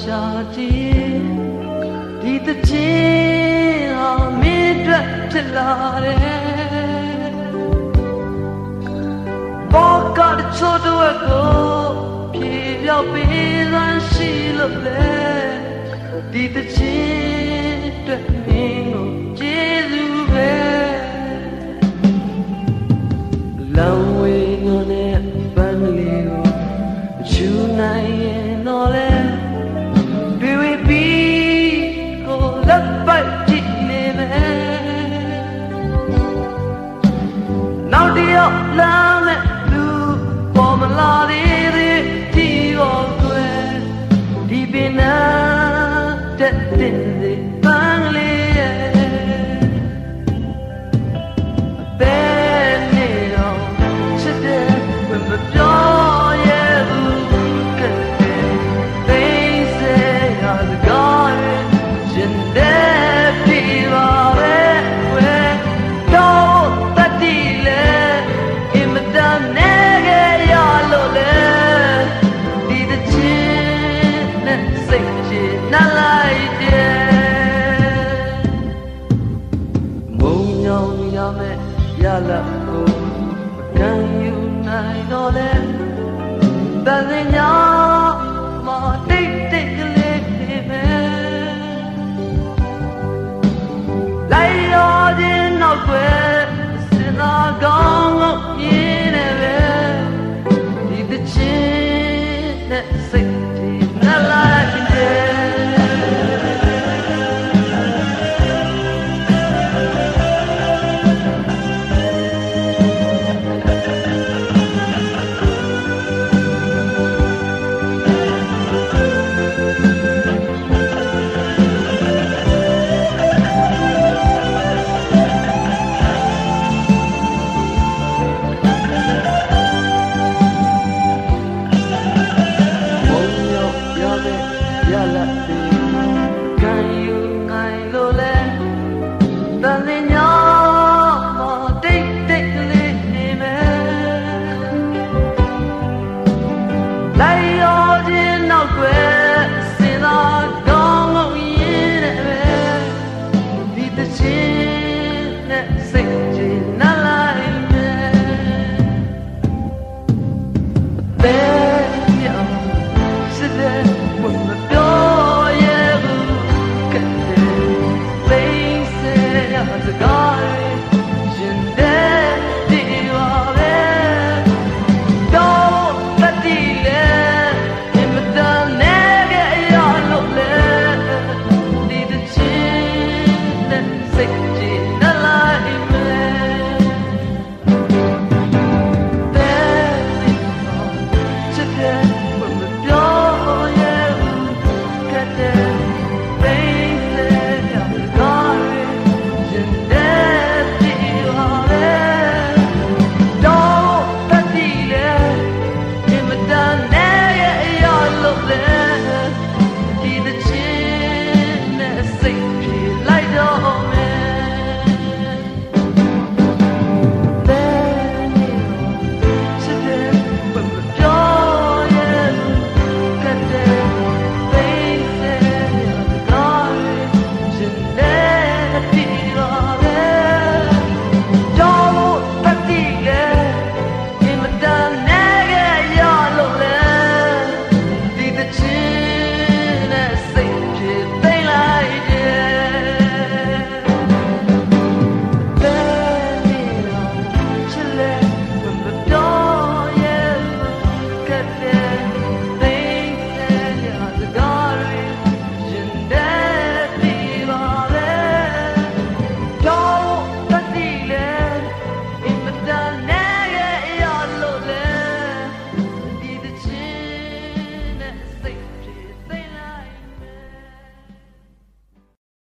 ရှာကြည့်ဒီတခြင်းဟာမင်းအတွက်ဖြစ်လာတယ်ဘောကတချို့တော့ကိုပြေပြောက်ပေးစမ်းရှိလို့လေဒီတခြင်းအတွက်မင်းကိုကျေးဇူးပဲလမ်းဝေးငုံနဲ့ပန်းကလေးကိုချူနိုင်ရင်တော့လေတွေ့ဝေးပြီးကိုလက်ပိုက်ကြည့်နေမယ်နောက်တယောက်လမ်းနဲ့လူပေါ်မလာသေးသေးဒီပေါ်ကွယ်ဒီပင်နာတက်တဲ့ပန်းကလေးရဲ့အသေးနေတော့ချစ်တယ်မပြောရလာကိုမခံယူနိုင်တော့လေတန်စင်ညာမတိတ်တိတ်ကလေးနေပဲလိုက်ရောခြင်းနောက်ွယ်စင်သာကောင်းလို့မြင်နေပဲဒီတချင်းနဲ့စိတ်တွေနှလိုက်တယ်Yeah.